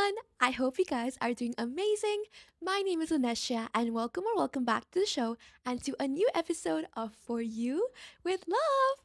everyone! I hope you guys are doing amazing. My name is Linesha, and welcome back to the show and to a new episode of For You with Love.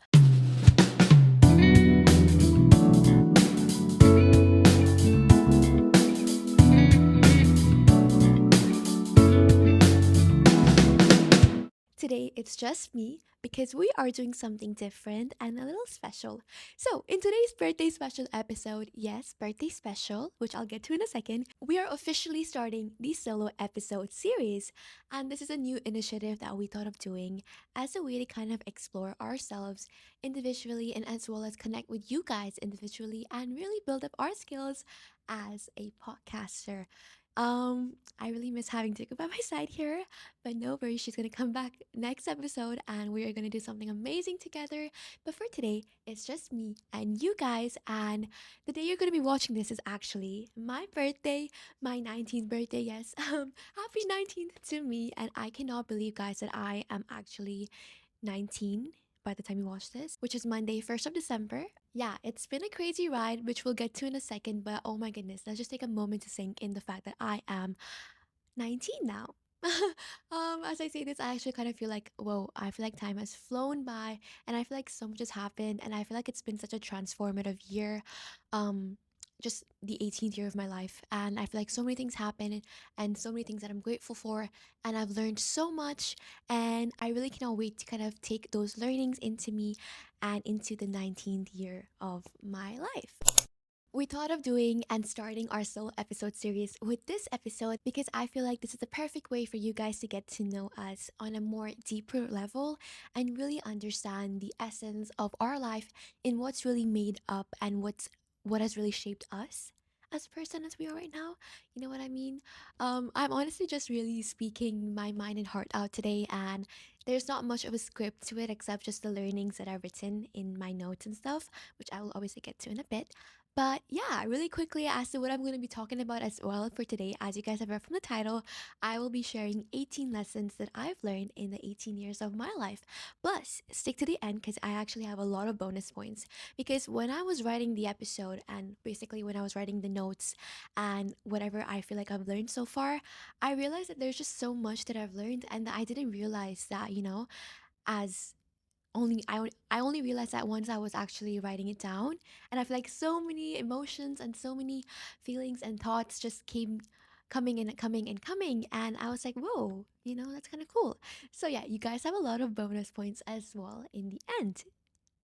Today it's just me because we are doing something different and a little special. So, in today's birthday special episode, yes, birthday special, which I'll get to in a second, we are officially starting the solo episode series. And this is a new initiative that we thought of doing as a way to kind of explore ourselves individually and as well as connect with you guys individually and really build up our skills as a podcaster. I really miss having Jacob by my side here, but no worries, she's gonna come back next episode and we are gonna do something amazing together. But for today, it's just me and you guys. And the day you're gonna be watching this is actually my birthday, my 19th birthday. Yes, happy 19th to me. And I cannot believe, guys, that I am actually 19 by the time you watch this, which is Monday, 1st of December. Yeah, it's been a crazy ride, which we'll get to in a second, but oh my goodness, let's just take a moment to sink in the fact that I am 19 now. As I say this, I actually kind of feel like, whoa, I feel like time has flown by and I feel like so much has happened and I feel like it's been such a transformative year. Um, just the 18th year of my life. And I feel like so many things happen and so many things that I'm grateful for. And I've learned so much. And I really cannot wait to kind of take those learnings into me and into the 19th year of my life. We thought of doing and starting our solo episode series with this episode because I feel like this is the perfect way for you guys to get to know us on a more deeper level and really understand the essence of our life in what's really made up and what has really shaped us as a person as we are right now. You know what I mean? I'm honestly just really speaking my mind and heart out today, and there's not much of a script to it except just the learnings that I've written in my notes and stuff, which I will obviously get to in a bit. But yeah, really quickly as to what I'm going to be talking about as well for today, as you guys have read from the title, I will be sharing 18 lessons that I've learned in the 18 years of my life. Plus, stick to the end because I actually have a lot of bonus points. Because when I was writing the episode and basically when I was writing the notes and whatever I feel like I've learned so far, I realized that there's just so much that I've learned and that I didn't realize that, as I only realized that once I was actually writing it down, and I feel like so many emotions and so many feelings and thoughts just came coming and coming and coming, and I was like, whoa, that's kind of cool. So yeah, you guys have a lot of bonus points as well in the end,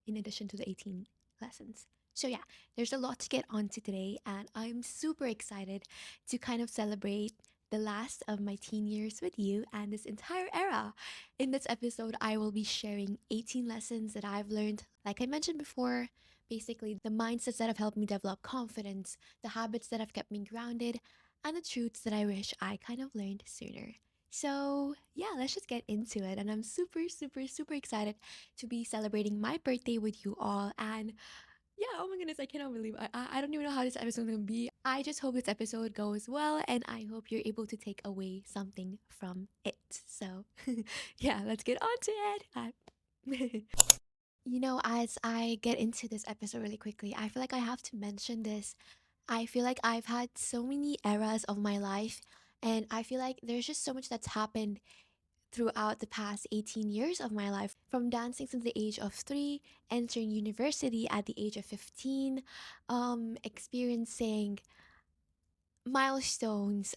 in addition to the 18 lessons. So yeah, there's a lot to get onto today, and I'm super excited to kind of celebrate the last of my teen years with you and this entire era. In this episode, I will be sharing 18 lessons that I've learned, like I mentioned before, basically the mindsets that have helped me develop confidence, the habits that have kept me grounded, and the truths that I wish I kind of learned sooner. So, yeah, let's just get into it. And I'm super, super, super excited to be celebrating my birthday with you all. And yeah, oh my goodness, I cannot believe I don't even know how this episode is gonna be. I just hope this episode goes well and I hope you're able to take away something from it. So yeah, let's get on to it. As I get into this episode really quickly, I feel like I have to mention this. I feel like I've had so many eras of my life, and I feel like there's just so much that's happened throughout the past 18 years of my life, from dancing since the age of 3, entering university at the age of 15, experiencing milestones,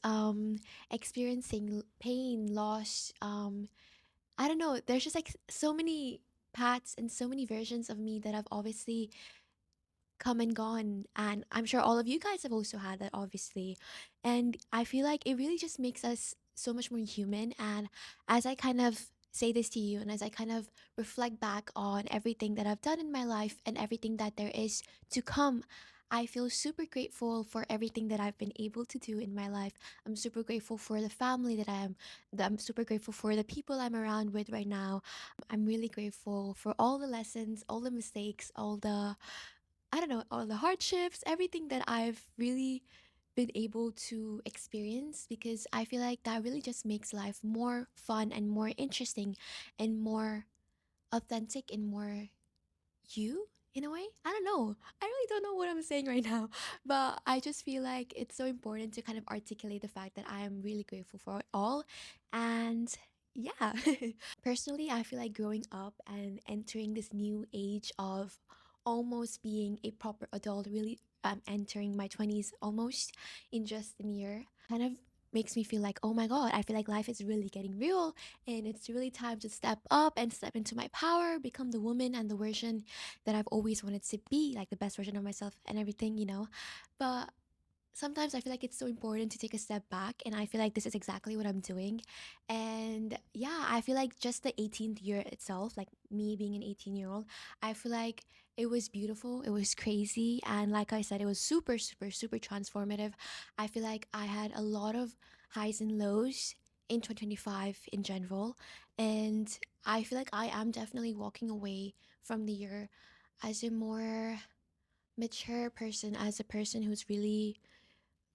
experiencing pain, loss. I don't know, there's just like so many paths and so many versions of me that have obviously come and gone. And I'm sure all of you guys have also had that, obviously. And I feel like it really just makes us so much more human. And as I kind of say this to you, and as I kind of reflect back on everything that I've done in my life and everything that there is to come, I feel super grateful for everything that I've been able to do in my life. I'm super grateful for the family that I'm super grateful for the people I'm around with right now. I'm really grateful for all the lessons, all the mistakes, all the I don't know, all the hardships, everything that I've really been able to experience because I feel like that really just makes life more fun and more interesting and more authentic and more you. in a way. I don't know. I really don't know what I'm saying right now, but I just feel like it's so important to kind of articulate the fact that I am really grateful for it all. And yeah, personally, I feel like growing up and entering this new age of almost being a proper adult, really entering my 20s almost in just a year, kind of makes me feel like, oh my God, I feel like life is really getting real and it's really time to step up and step into my power, become the woman and the version that I've always wanted to be, like the best version of myself and everything. But sometimes I feel like it's so important to take a step back, and I feel like this is exactly what I'm doing. And yeah, I feel like just the 18th year itself, like me being an 18-year-old, I feel like it was beautiful, it was crazy, and like I said, it was super, super, super transformative. I feel like I had a lot of highs and lows in 2025 in general, and I feel like I am definitely walking away from the year as a more mature person, as a person who's really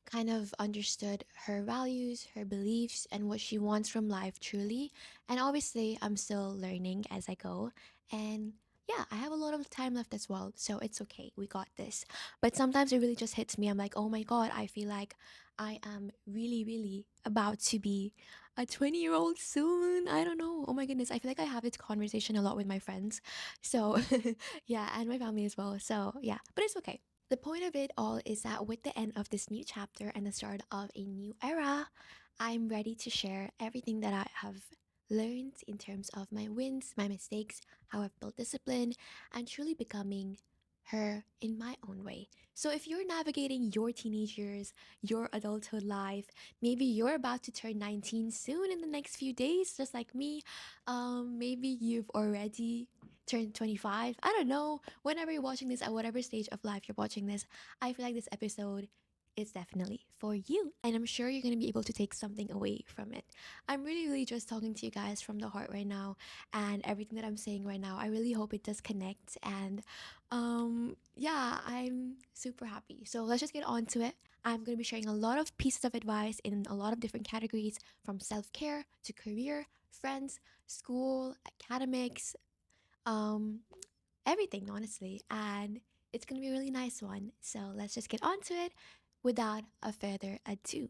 kind of understood her values, her beliefs, and what she wants from life truly. And obviously, I'm still learning as I go. And yeah, I have a lot of time left as well. So it's okay. We got this. But sometimes it really just hits me. I'm like, oh my God, I feel like I am really, really about to be a 20-year-old soon. I don't know. Oh my goodness. I feel like I have this conversation a lot with my friends. So yeah, and my family as well. So yeah, but it's okay. The point of it all is that with the end of this new chapter and the start of a new era, I'm ready to share everything that I have learned in terms of my wins, my mistakes, how I've built discipline, and truly becoming her in my own way. So if you're navigating your teenage years, your adulthood life, maybe you're about to turn 19 soon in the next few days, just like me, maybe you've already turned 25. I don't know. Whenever you're watching this, at whatever stage of life you're watching this, I feel like this episode is definitely for you. And I'm sure you're going to be able to take something away from it. I'm really, really just talking to you guys from the heart right now. And everything that I'm saying right now, I really hope it does connect. And yeah, I'm super happy. So let's just get on to it. I'm going to be sharing a lot of pieces of advice in a lot of different categories, from self care to career, friends, school, academics, um, everything, honestly. And it's gonna be a really nice one. So let's just get on to it without a further ado.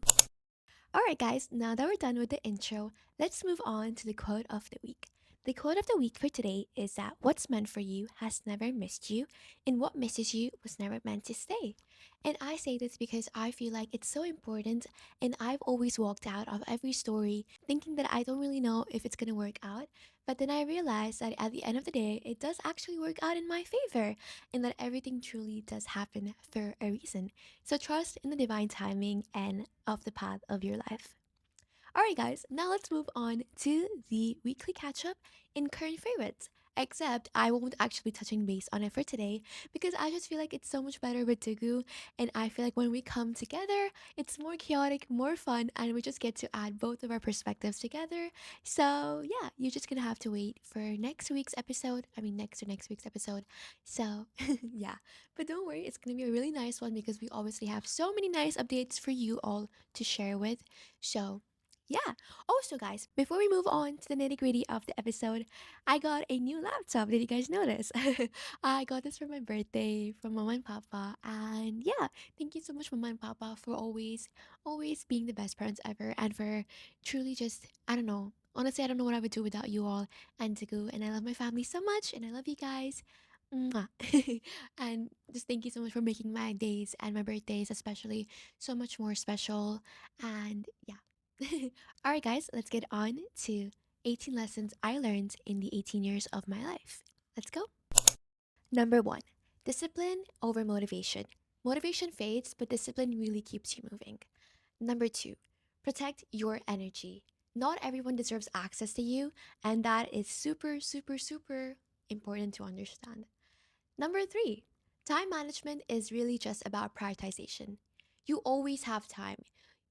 Alright, guys, now that we're done with the intro, let's move on to the quote of the week. The quote of the week for today is that what's meant for you has never missed you, and what misses you was never meant to stay. And I say this because I feel like it's so important, and I've always walked out of every story thinking that I don't really know if it's gonna work out. But then I realized that at the end of the day, it does actually work out in my favor, and that everything truly does happen for a reason. So trust in the divine timing and of the path of your life. Alright, guys, now let's move on to the weekly catch up in current favorites. Except I won't actually be touching base on it for today because I just feel like it's so much better with Dugu, and I feel like when we come together, it's more chaotic, more fun, and we just get to add both of our perspectives together. So, yeah, you're just gonna have to wait for next week's episode. I mean, next to next week's episode. So, yeah, but don't worry, it's gonna be a really nice one because we obviously have so many nice updates for you all to share with. So, yeah. Also, guys, before we move on to the nitty gritty of the episode, I got a new laptop. Did you guys notice? I got this for my birthday from Mama and Papa. And yeah, thank you so much, Mama and Papa, for always being the best parents ever and for truly just, I don't know. Honestly, I don't know what I would do without you all and Tagu. And I love my family so much and I love you guys. Mwah. And just thank you so much for making my days and my birthdays, especially, so much more special. And yeah. All right, guys, let's get on to 18 lessons I learned in the 18 years of my life. Let's go. Number one, discipline over motivation. Motivation fades, but discipline really keeps you moving. Number two, protect your energy. Not everyone deserves access to you, and that is super, super, super important to understand. Number three, time management is really just about prioritization. You always have time.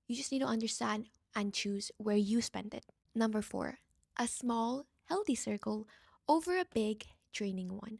You just need to understand and choose where you spend it. Number four, a small, healthy circle over a big, draining one.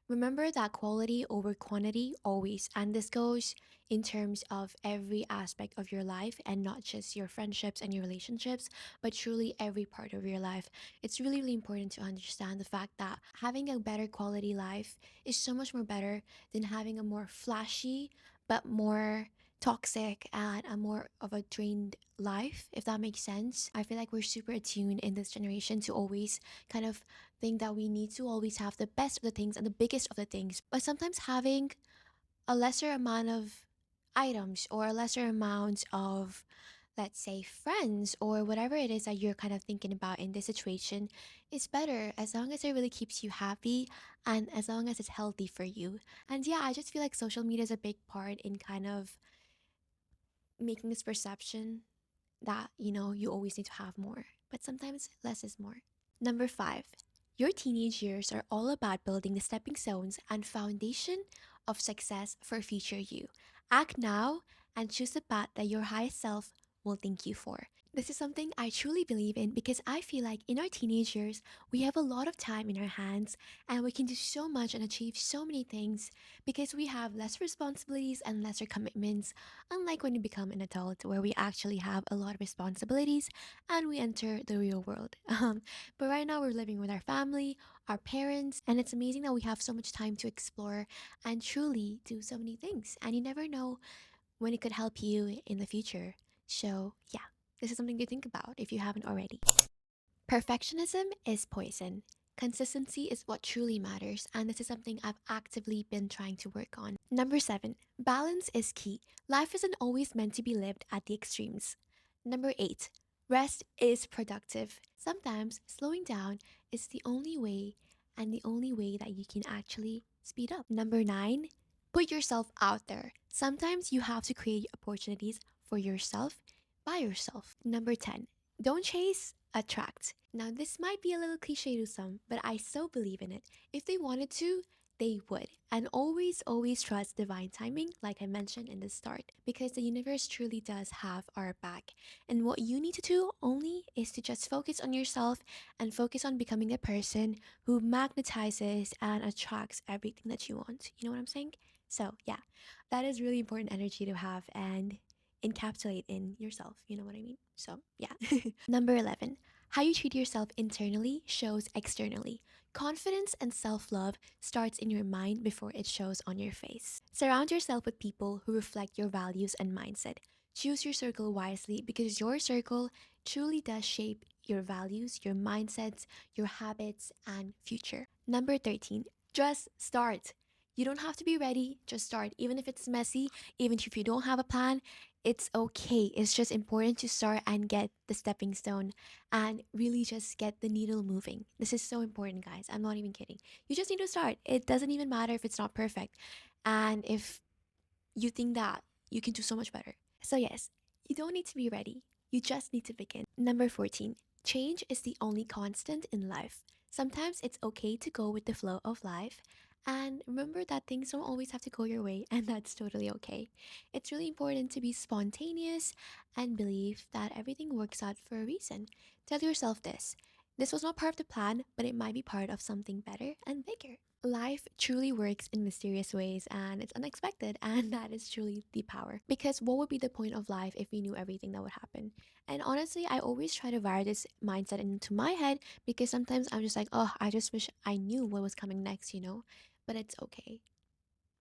Remember that quality over quantity always, and this goes in terms of every aspect of your life and not just your friendships and your relationships, but truly every part of your life. It's really, really important to understand the fact that having a better quality life is so much more better than having a more flashy but more toxic and a more of a drained life, if that makes sense. I feel like we're super attuned in this generation to always kind of think that we need to always have the best of the things and the biggest of the things. But sometimes having a lesser amount of items or a lesser amount of, let's say, friends or whatever it is that you're kind of thinking about in this situation is better as long as it really keeps you happy and as long as it's healthy for you. And yeah, I just feel like social media is a big part in kind of making this perception that, you always need to have more, but sometimes less is more. Number five, your teenage years are all about building the stepping stones and foundation of success for future you. Act now and choose the path that your highest self will thank you for. This is something I truly believe in because I feel like in our teenage years, we have a lot of time in our hands and we can do so much and achieve so many things because we have less responsibilities and lesser commitments, unlike when we become an adult where we actually have a lot of responsibilities and we enter the real world. But right now, we're living with our family, our parents, and it's amazing that we have so much time to explore and truly do so many things. And you never know when it could help you in the future. So, yeah, this is something to think about if you haven't already. Perfectionism is poison. Consistency is what truly matters, and this is something I've actively been trying to work on. Number seven, balance is key. Life isn't always meant to be lived at the extremes. Number eight, rest is productive. Sometimes slowing down is the only way and the only way that you can actually speed up. Number nine, put yourself out there. Sometimes you have to create opportunities for yourself by yourself. Number 10, don't chase, attract. Now, this might be a little cliche to some, but I so believe in it. If they wanted to, they would. And always, always trust divine timing, like I mentioned in the start, because the universe truly does have our back. And what you need to do only is to just focus on yourself and focus on becoming a person who magnetizes and attracts everything that you want. You know what I'm saying? So, yeah, that is really important energy to have and encapsulate in yourself. You know what I mean? So, yeah. Number 11, how you treat yourself internally shows externally. Confidence and self love starts in your mind before it shows on your face. Surround yourself with people who reflect your values and mindset. Choose your circle wisely because your circle truly does shape your values, your mindsets, your habits, and future. Number 13, just start. You don't have to be ready, just start. Even if it's messy, even if you don't have a plan, it's okay. It's just important to start and get the stepping stone and really just get the needle moving. This is so important, guys. I'm not even kidding. You just need to start. It doesn't even matter if it's not perfect. And if you think that you can do so much better. So, yes, you don't need to be ready. You just need to begin. Number 14, change is the only constant in life. Sometimes it's okay to go with the flow of life. And remember that things don't always have to go your way, and that's totally okay. It's really important to be spontaneous and believe that everything works out for a reason. Tell yourself this was not part of the plan, but it might be part of something better and bigger. Life truly works in mysterious ways and it's unexpected, and that is truly the power. Because what would be the point of life if we knew everything that would happen? And honestly, I always try to wire this mindset into my head because sometimes I'm just like, oh, I just wish I knew what was coming next. But it's okay.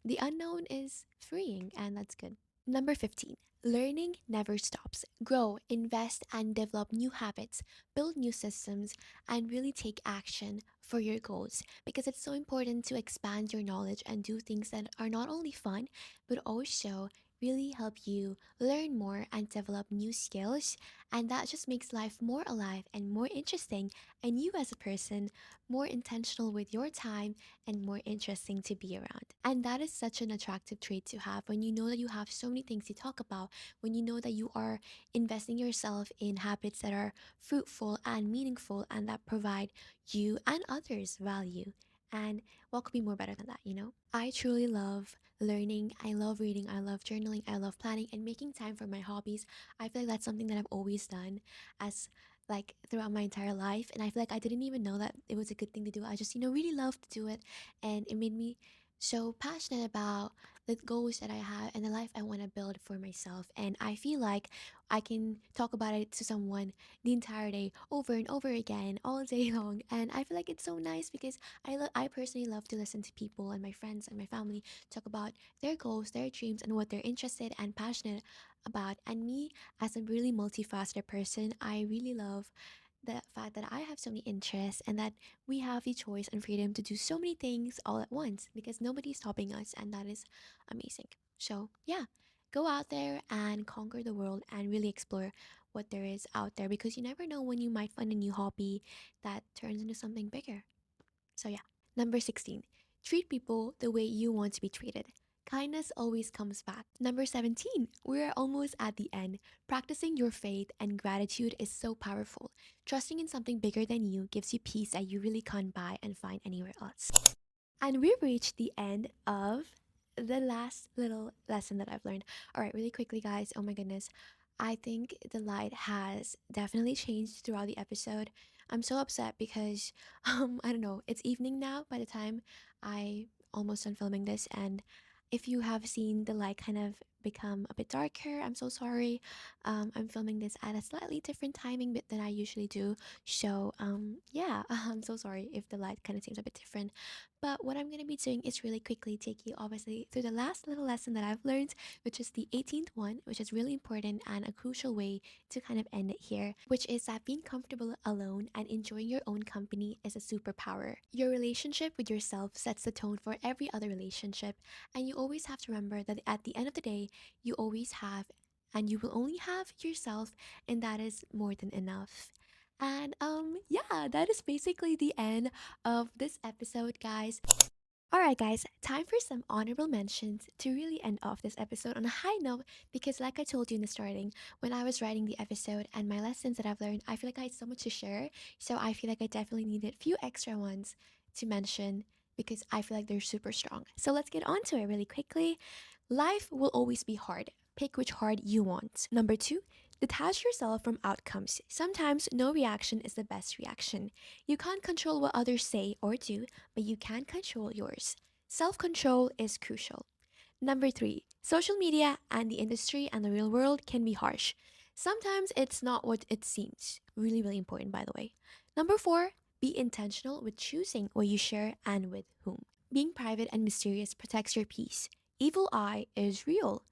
The unknown is freeing, and that's good. Number 15, learning never stops. Grow, invest, and develop new habits, build new systems, and really take action for your goals because it's so important to expand your knowledge and do things that are not only fun but also really help you learn more and develop new skills. And that just makes life more alive and more interesting, and you as a person more intentional with your time and more interesting to be around. And that is such an attractive trait to have when you know that you have so many things to talk about, when you know that you are investing yourself in habits that are fruitful and meaningful and that provide you and others value. And what could be more better than that? I truly love learning. I love reading. I love journaling. I love planning and making time for my hobbies. I feel like that's something that I've always done as like throughout my entire life, and I feel like I didn't even know that it was a good thing to do. I just, really loved to do it, and it made me so passionate about the goals that I have and the life I want to build for myself. And I feel like I can talk about it to someone the entire day over and over again all day long. And I feel like it's so nice because I personally love to listen to people and my friends and my family talk about their goals, their dreams, and what they're interested and passionate about. And me, as a really multifaceted person, I really love the fact that I have so many interests and that we have the choice and freedom to do so many things all at once because nobody's stopping us, and that is amazing. So, yeah, go out there and conquer the world and really explore what there is out there because you never know when you might find a new hobby that turns into something bigger. So, yeah. Number 16, treat people the way you want to be treated. Kindness always comes back. Number 17, we're almost at the end. Practicing your faith and gratitude is so powerful. Trusting in something bigger than you gives you peace that you really can't buy and find anywhere else. And we've reached the end of the last little lesson that I've learned. All right, really quickly, guys. Oh my goodness. I think the light has definitely changed throughout the episode. I'm so upset because, I don't know, it's evening now by the time I almost done filming this. And if you have seen the light kind of become a bit darker, I'm so sorry. I'm filming this at a slightly different timing than I usually do. So, yeah, I'm so sorry if the light kind of seems a bit different. But what I'm going to be doing is really quickly take you, obviously, through the last little lesson that I've learned, which is the 18th one, which is really important and a crucial way to kind of end it here, which is that being comfortable alone and enjoying your own company is a superpower. Your relationship with yourself sets the tone for every other relationship, and you always have to remember that at the end of the day, you always have and you will only have yourself, and that is more than enough. And yeah, that is basically the end of this episode, guys. Alright, guys, time for some honorable mentions to really end off this episode on a high note because, like I told you in the starting, when I was writing the episode and my lessons that I've learned, I feel like I had so much to share. So I feel like I definitely needed a few extra ones to mention because I feel like they're super strong. So let's get on to it really quickly. Life will always be hard. Pick which hard you want. Number two, detach yourself from outcomes. Sometimes no reaction is the best reaction. You can't control what others say or do, but you can control yours. Self control is crucial. Number three, social media and the industry and the real world can be harsh. Sometimes it's not what it seems. Really, really important, by the way. Number four, be intentional with choosing what you share and with whom. Being private and mysterious protects your peace. Evil eye is real.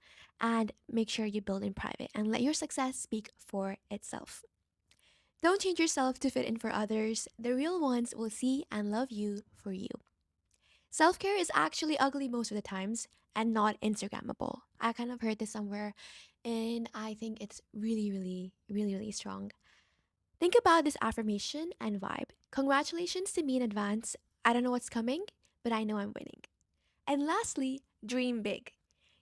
And make sure you build in private and let your success speak for itself. Don't change yourself to fit in for others. The real ones will see and love you for you. Self care is actually ugly most of the times and not Instagrammable. I kind of heard this somewhere and I think it's really, really, really, really strong. Think about this affirmation and vibe. Congratulations to me in advance. I don't know what's coming, but I know I'm winning. And lastly, dream big.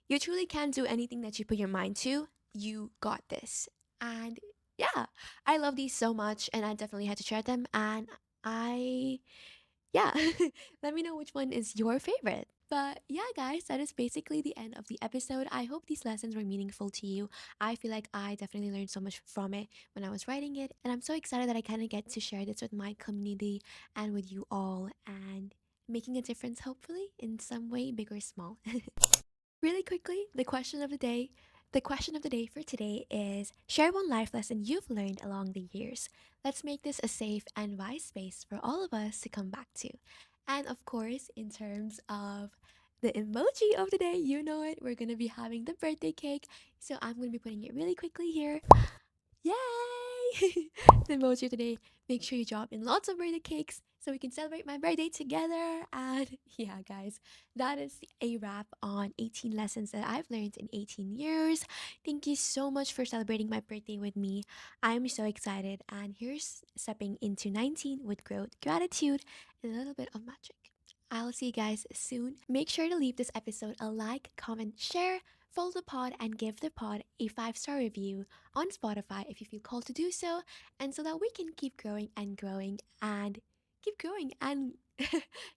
You truly can do anything that you put your mind to. You got this. And yeah, I love these so much and I definitely had to share them. And I yeah, let me know which one is your favorite. But yeah, guys, that is basically the end of the episode. I hope these lessons were meaningful to you. I feel like I definitely learned so much from it when I was writing it. And I'm so excited that I kind of get to share this with my community and with you all and making a difference, hopefully, in some way, big or small. Really quickly, the question of the day. The question of the day for today is share one life lesson you've learned along the years. Let's make this a safe and wise space for all of us to come back to. And of course, in terms of the emoji of the day, you know it, we're gonna be having the birthday cake. So I'm gonna be putting it really quickly here. Yay! The emoji today. Make sure you drop in lots of birthday cakes so we can celebrate my birthday together. And yeah, guys, that is a wrap on 18 lessons that I've learned in 18 years. Thank you so much for celebrating my birthday with me. I'm so excited. And here's stepping into 19 with growth, gratitude, and a little bit of magic. I'll see you guys soon. Make sure to leave this episode a like, comment, share, follow the pod, and give the pod a 5-star review on Spotify if you feel called to do so, and so that we can keep growing and keep growing and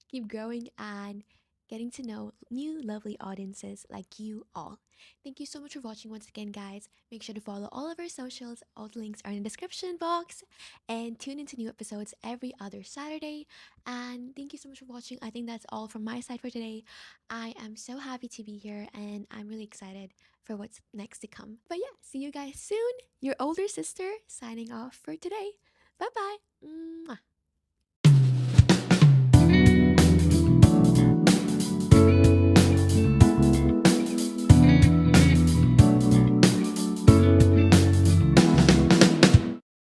keep growing and getting to know new lovely audiences like you all. Thank you so much for watching once again, guys. Make sure to follow all of our socials. All the links are in the description box. And tune into new episodes every other Saturday. And thank you so much for watching. I think that's all from my side for today. I am so happy to be here and I'm really excited for what's next to come. But yeah, see you guys soon. Your older sister signing off for today. Bye bye. Mwah.